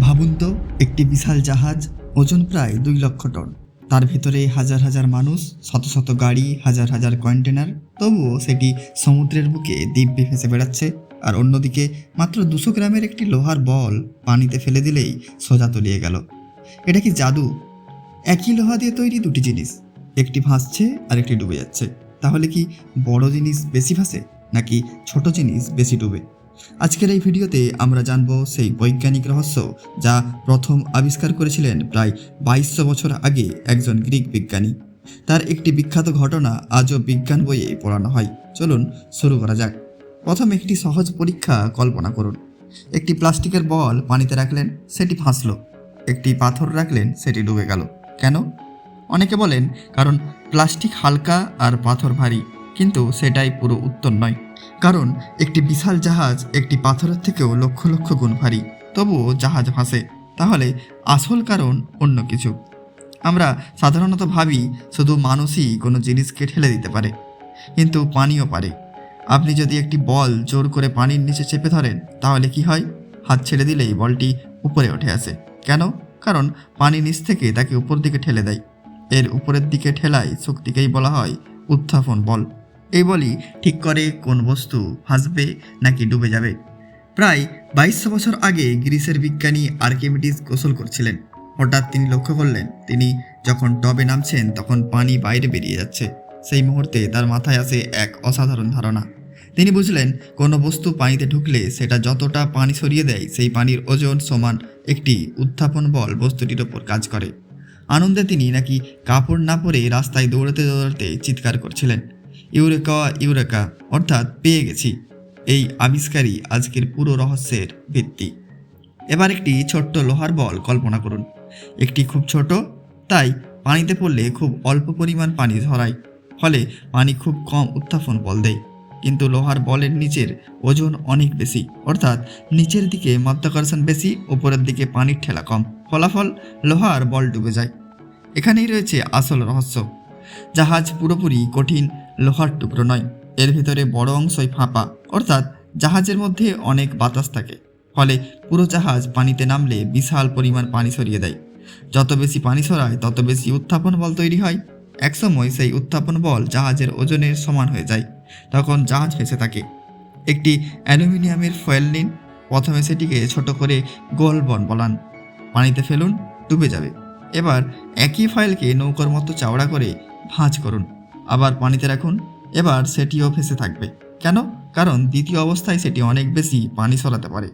ভাবুন তো, একটি বিশাল জাহাজ, ওজন প্রায় 2 লক্ষ টন। তার ভেতরে হাজার হাজার মানুষ, শত শত গাড়ি, হাজার হাজার কন্টেনার। তবুও সেটি সমুদ্রের বুকে দিব্যি ভেসে বেড়াচ্ছে। আর অন্যদিকে মাত্র 200 গ্রামের একটি লোহার বল পানিতে ফেলে দিলেই সোজা তলিয়ে গেল। এটা কি জাদু? একই লোহা দিয়ে তৈরি দুটি জিনিস, একটি ভাসছে আর একটি ডুবে যাচ্ছে। তাহলে কি বড় জিনিস বেশি ভাসে নাকি ছোট জিনিস বেশি ডুবে? আজকের এই ভিডিওতে আমরা জানব সেই বৈজ্ঞানিক রহস্য যা প্রথম আবিষ্কার করেছিলেন প্রায় 2200 বছর আগে একজন গ্রিক বিজ্ঞানী। তার একটি বিখ্যাত ঘটনা আজও বিজ্ঞান বইয়ে পড়ানো হয়। চলুন শুরু করা যাক। প্রথম একটি সহজ পরীক্ষা কল্পনা করুন। একটি প্লাস্টিকের বল পানিতে রাখলেন, সেটি ভাসল। একটি পাথর রাখলেন, সেটি ডুবে গেল। কেন? অনেকে বলেন কারণ প্লাস্টিক হালকা আর পাথর ভারী, কিন্তু সেটাই পুরো উত্তর নয়। কারণ একটি বিশাল জাহাজ একটি পাথরের থেকেও লক্ষ লক্ষ গুণ ভারী, তবুও জাহাজ ভাসে। তাহলে আসল কারণ অন্য কিছু। আমরা সাধারণত ভাবি শুধু মানুষই কোনো জিনিসকে ঠেলে দিতে পারে, কিন্তু পানিও পারে। আপনি যদি একটি বল জোর করে পানির নিচে চেপে ধরেন, তাহলে কি হয়? হাত ছেড়ে দিলেই বলটি উপরে উঠে আসে। কেন? কারণ পানি নিচ থেকে তাকে উপর দিকে ঠেলে দেয়। এর উপরের দিকে ঠেলায় শক্তিকেই বলা হয় উত্থাপন বল। এই বলই ঠিক করে কোন বস্তু ভাসবে নাকি ডুবে যাবে। প্রায় 2200 বছর আগে গ্রিসের বিজ্ঞানী আর্কিমিডিস গোসল করছিলেন। হঠাৎ তিনি লক্ষ্য করলেন, তিনি যখন টবে নামছেন তখন পানি বাইরে বেরিয়ে যাচ্ছে। সেই মুহূর্তে তার মাথায় আসে এক অসাধারণ ধারণা। তিনি বুঝলেন, কোনো বস্তু পানিতে ঢুকলে সেটা যতটা পানি সরিয়ে দেয়, সেই পানির ওজন সমান একটি উত্থাপন বল বস্তুটির ওপর কাজ করে। আনন্দে তিনি নাকি কাপড় না পরে রাস্তায় দৌড়াতে দৌড়াতে চিৎকার করছিলেন, ইউরেকা ইউরেকা, অর্থাৎ পেয়ে গেছি। এই আবিষ্কারই আজকের পুরো রহস্যের ভিত্তি। এবার একটি ছোট্ট লোহার বল কল্পনা করুন। একটি খুব ছোট, তাই পানিতে পড়লে খুব অল্প পরিমাণ পানি ঝরায়, ফলে পানি খুব কম উত্থাপন বল দেয়। কিন্তু লোহার বলের নিচের ওজন অনেক বেশি, অর্থাৎ নিচের দিকে মাধ্যাকর্ষণ বেশি, উপরের দিকে পানির ঠেলা কম। ফলাফল, লোহার বল ডুবে যায়। এখানেই রয়েছে আসল রহস্য। জাহাজ পুরোপুরি কঠিন লোহার টুকরো নয়, এর ভিতরে বড় অংশই ফাঁপা, অর্থাৎ জাহাজের মধ্যে অনেক বাতাস থাকে। ফলে পুরো জাহাজ পানিতে নামলে বিশাল পরিমাণ পানি সরিয়ে দেয়। যত বেশি পানি সরায় তত বেশি উত্থাপন বল তৈরি হয়। একসময় সেই উত্থাপন বল জাহাজের ওজনের সমান হয়ে যায়। তখন জাহাজ ভেসে থাকে। একটি অ্যালুমিনিয়ামের ফয়েল নিন, প্রথমে সেটিকে ছোট করে গোল বন বলান, পানিতে ফেলুন, ডুবে যাবে। এবার একই ফয়েলকে নৌকার মতো চওড়া করে ভাঁজ করুন, আবার পানিতে রাখুন, এবার সেটিও ভেসে থাকবে। কেন? কারণ দ্বিতীয় অবস্থায় সেটি অনেক বেশি পানি সরাতে পারে।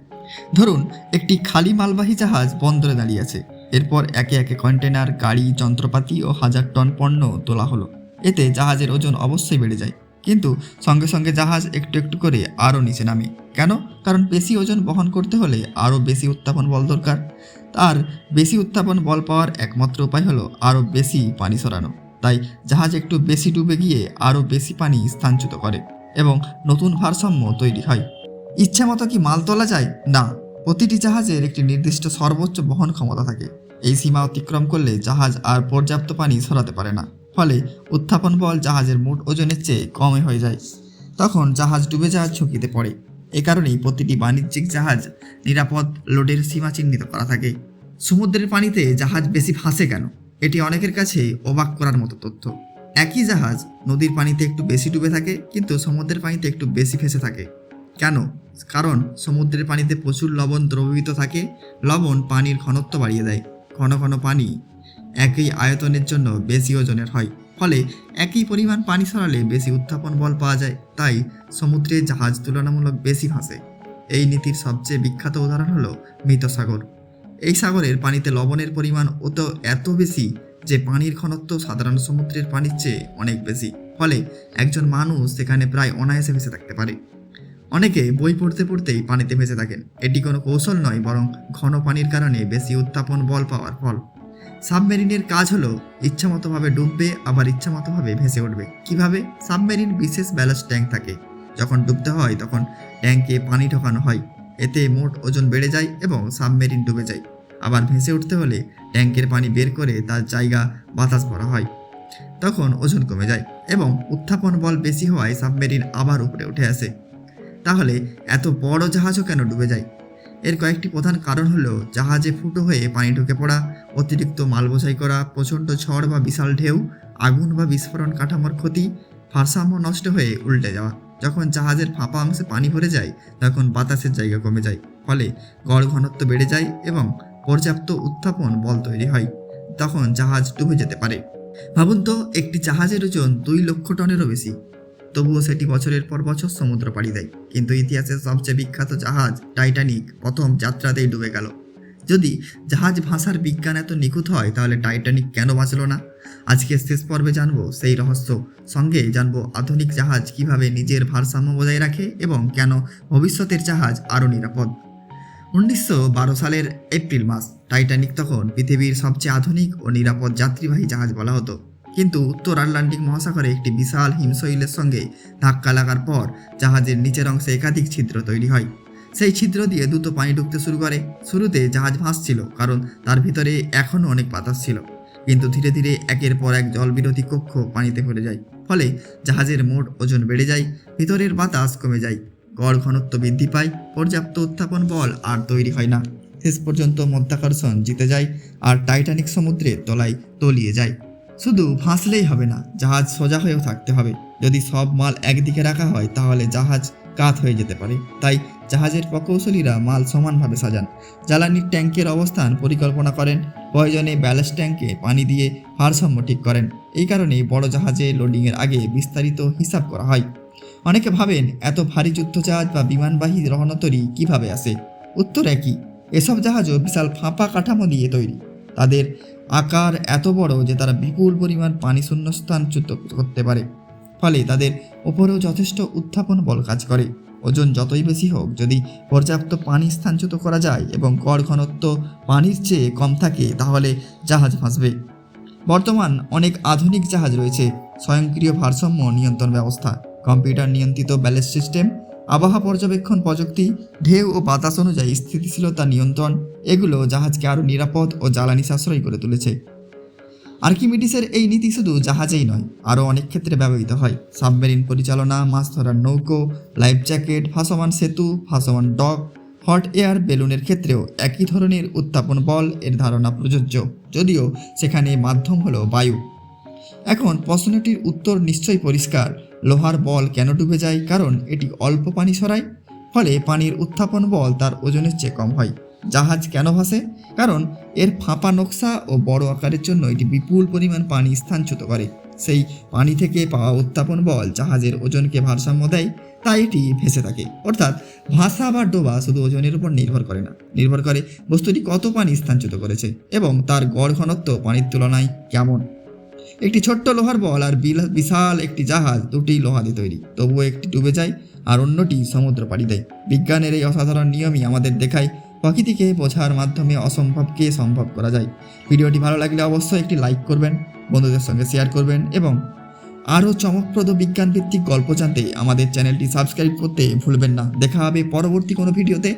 ধরুন একটি খালি মালবাহী জাহাজ বন্দরে দাঁড়িয়ে আছে। এরপর একে একে কন্টেনার, গাড়ি, যন্ত্রপাতি ও হাজার টন পণ্য তোলা হলো। এতে জাহাজের ওজন অবশ্যই বেড়ে যায়, কিন্তু সঙ্গে সঙ্গে জাহাজ একটু একটু করে আরও নিচে নামে। কেন? কারণ বেশি ওজন বহন করতে হলে আরও বেশি উত্থাপন বল দরকার। আর বেশি উত্থাপন বল পাওয়ার একমাত্র উপায় হলো আরও বেশি পানি সরানো। তাই জাহাজ একটু বেশি ডুবে গিয়ে আরও বেশি পানি স্থানচ্যুত করে এবং নতুন ভারসাম্য তৈরি হয়। ইচ্ছা মতো কি মাল তোলা যায়? না, প্রতিটি জাহাজের একটি নির্দিষ্ট সর্বোচ্চ বহন ক্ষমতা থাকে। এই সীমা অতিক্রম করলে জাহাজ আর পর্যাপ্ত পানি সরাতে পারে না। ফলে উত্থাপন বল জাহাজের মোট ওজনের চেয়ে কমে হয়ে যায়। তখন জাহাজ ডুবে যাওয়ার ঝুঁকিতে পড়ে। এ কারণেই প্রতিটি বাণিজ্যিক জাহাজ নিরাপদ লোডের সীমা চিহ্নিত করা থাকে। সমুদ্রের পানিতে জাহাজ বেশি ভাসে কেন? এটি অনেকের কাছে অবাক করার মতো তথ্য। একই জাহাজ নদীর পানিতে একটু বেশি ডুবে থাকে, কিন্তু সমুদ্রের পানিতে একটু বেশি ভেসে থাকে। কেন? কারণ সমুদ্রের পানিতে প্রচুর লবণ দ্রবীভূত থাকে। লবণ পানির ঘনত্ব বাড়িয়ে দেয়। ঘন ঘন পানি একই আয়তনের জন্য বেশি ওজনের হয়। ফলে একই পরিমাণ পানি সরালে বেশি উত্থাপন বল পাওয়া যায়। তাই সমুদ্রে জাহাজ তুলনামূলক বেশি ভাসে। এই নীতির সবচেয়ে বিখ্যাত উদাহরণ হলো মৃত সাগর। এই সাগরের পানিতে লবণের পরিমাণ এত বেশি যে পানির ঘনত্ব সাধারণ সমুদ্রের পানির চেয়ে অনেক বেশি। ফলে একজন মানুষ সেখানে প্রায় অনায়াসে ভেসে থাকতে পারে। অনেকে বই পড়তে পড়তেই পানিতে ভেসে থাকেন। এটি কোনো কৌশল নয়, বরং ঘন পানির কারণে বেশি উত্থাপন বল পাওয়ার ফল। সাবমেরিনের কাজ হলো ইচ্ছামতোভাবে ডুববে, আবার ইচ্ছামতোভাবে ভেসে উঠবে। কিভাবে? সাবমেরিন বিশেষ ব্যালাস্ট ট্যাঙ্ক থাকে। যখন ডুবতে হয় তখন ট্যাঙ্কে পানি ঢোকানো হয়। এতে মোট ওজন বেড়ে যায় এবং সাবমেরিন ডুবে যায়। আবার ভেসে উঠতে হলে ট্যাঙ্কের পানি বের করে তার জায়গা বাতাস ভরা হয়। তখন ওজন কমে যায় এবং উত্থাপন বল বেশি হওয়ায় সাবমেরিন আবার উপরে উঠে আসে। তাহলে এত বড় জাহাজও কেন ডুবে যায়? এর কয়েকটি প্রধান কারণ হলো জাহাজে ফুটো হয়ে পানি ঢুকে পড়া, অতিরিক্ত মাল বোঝাই করা, প্রচণ্ড ঝড় বা বিশাল ঢেউ, আগুন বা বিস্ফোরণ, কাঠামোর ক্ষতি, ভারসাম্য নষ্ট হয়ে উল্টে যাওয়া। যখন জাহাজের ফাঁপা অংশে পানি ভরে যায় তখন বাতাসের জায়গা কমে যায়, ফলে গড় ঘনত্ব বেড়ে যায় এবং পর্যাপ্ত উত্থাপন বল তৈরি হয়। তখন জাহাজ ডুবে যেতে পারে। ভাবুন তো, একটি জাহাজের ওজন 2 লক্ষ টনেরও বেশি, তবুও সেটি বছরের পর বছর সমুদ্র পাড়ি দেয়। কিন্তু ইতিহাসের সবচেয়ে বিখ্যাত জাহাজ টাইটানিক প্রথম যাত্রাতেই ডুবে গেল। যদি জাহাজ ভাষার বিজ্ঞান এত নিখুঁত হয় তাহলে টাইটানিক কেন বাঁচল না? আজকে শেষ পর্বে জানবো সেই রহস্য। সঙ্গে জানবো আধুনিক জাহাজ কিভাবে নিজের ভারসাম্য বজায় রাখে এবং কেন ভবিষ্যতের জাহাজ আরও নিরাপদ। 1912 সালের এপ্রিল মাস। টাইটানিক তখন পৃথিবীর সবচেয়ে আধুনিক ও নিরাপদ যাত্রীবাহী জাহাজ বলা হতো। কিন্তু উত্তর আটলান্টিক মহাসাগরে একটি বিশাল হিমশৈলের সঙ্গে ধাক্কা লাগার পর জাহাজের নিচের অংশে একাধিক ছিদ্র তৈরি হয়। সেই ছিদ্র দিয়ে দ্রুত পানি ঢুকতে শুরু করে। শুরুতে জাহাজ ভাসছিল কারণ তার ভিতরে এখনও অনেক বাতাস ছিল, কিন্তু ধীরে ধীরে একের পর এক জলবিরোধী কক্ষ পানিতে ভরে যায়। ফলে জাহাজের মোট ওজন বেড়ে যায়, ভিতরের বাতাস কমে যায়, গড় ঘনত্ব বৃদ্ধি পায়, পর্যাপ্ত উত্থাপন বল আর তৈরি হয় না। শেষ পর্যন্ত মধ্যাকর্ষণ জিতে যায় আর টাইটানিক সমুদ্রের তলায় তলিয়ে যায়। শুধু ভাসলেই হবে না, জাহাজ সোজা হয়েও থাকতে হবে। যদি সব মাল একদিকে রাখা হয় তাহলে জাহাজ কাত হয়ে যেতে পারে। তাই জাহাজের প্রকৌশলীরা মাল সমানভাবে সাজান, জ্বালানির ট্যাঙ্কের অবস্থান পরিকল্পনা করেন, প্রয়োজনে ব্যালাস্ট ট্যাঙ্কে পানি দিয়ে ভারসাম্য ঠিক করেন। এই কারণেই বড় জাহাজে লোডিংয়ের আগে বিস্তারিত হিসাব করা হয়। অনেকে ভাবেন এত ভারী যুদ্ধজাহাজ বা বিমানবাহী রণতরী কিভাবে আসে? উত্তর একই, এসব জাহাজও বিশাল ফাঁপা কাঠামো দিয়ে তৈরি। তাদের আকার এত বড় যে তারা বিপুল পরিমাণ পানি শূন্যস্থানচ্যুত করতে পারে, ফলে তাদের ওপরেও যথেষ্ট উত্থাপন বল কাজ করে। ওজন যতই বেশি হোক, যদি পর্যাপ্ত পানি স্থানচ্যুত করা যায় এবং গড় ঘনত্ব পানির চেয়ে কম থাকে তাহলে জাহাজ ভাসবে। বর্তমান অনেক আধুনিক জাহাজ রয়েছে স্বয়ংক্রিয় ভারসাম্য নিয়ন্ত্রণ ব্যবস্থা, কম্পিউটার নিয়ন্ত্রিত ব্যালেন্স সিস্টেম, আবহাওয়া পর্যবেক্ষণ প্রযুক্তি, ঢেউ ও বাতাস অনুযায়ী স্থিতিশীলতা নিয়ন্ত্রণ। এগুলো জাহাজকে আরও নিরাপদ ও জ্বালানি সাশ্রয়ী করে তুলেছে। আর্কিমিডিসের এই নীতি শুধু জাহাজেই নয়, আরও অনেক ক্ষেত্রে ব্যবহৃত হয়। সাবমেরিন পরিচালনা, মাছ ধরার নৌকো, লাইফ জ্যাকেট, ভাসমান সেতু, ভাসমান ডক, হট এয়ার বেলুনের ক্ষেত্রেও একই ধরনের উত্থাপন বল এর ধারণা প্রযোজ্য, যদিও সেখানে মাধ্যম হলো বায়ু। এখন প্রশ্নটির উত্তর নিশ্চয়ই পরিষ্কার। লোহার বল কেন ডুবে যায়? কারণ এটি অল্প পানি সরায়, ফলে পানির উত্থাপন বল তার ওজনের চেয়ে কম হয়। জাহাজ কেন ভাসে? কারণ এর ফাঁপা নকশা ও বড় আকারের জন্য এটি বিপুল পরিমাণ পানি স্থানচ্যুত করে। সেই পানি থেকে পাওয়া উত্থাপন বল জাহাজের ওজনকে ভারসাম্য দেয়, তাই এটি ভেসে থাকে। অর্থাৎ ভাসা বা ডোবা শুধু ওজনের উপর নির্ভর করে না, নির্ভর করে বস্তুটি কত পানি স্থানচ্যুত করেছে এবং তার গড় ঘনত্ব পানির তুলনায় কেমন। একটি ছোট্ট লোহার বল আর বিশাল একটি জাহাজ, দুটি লোহা দিয়ে তৈরি, তবুও একটি ডুবে যায় আর অন্যটি সমুদ্র পাড়ি দেয়। বিজ্ঞানের এই অসাধারণ নিয়মই আমাদের দেখায় প্রকৃতিকে বোঝার মাধ্যমে অসম্ভবকে সম্ভব করা যায়। ভিডিওটি ভালো লাগলে অবশ্যই একটি লাইক করবেন, বন্ধুদের সঙ্গে শেয়ার করবেন এবং আরও চমকপ্রদ বিজ্ঞানভিত্তিক গল্প জানতে আমাদের চ্যানেলটি সাবস্ক্রাইব করতে ভুলবেন না। দেখা হবে পরবর্তী কোনো ভিডিওতে।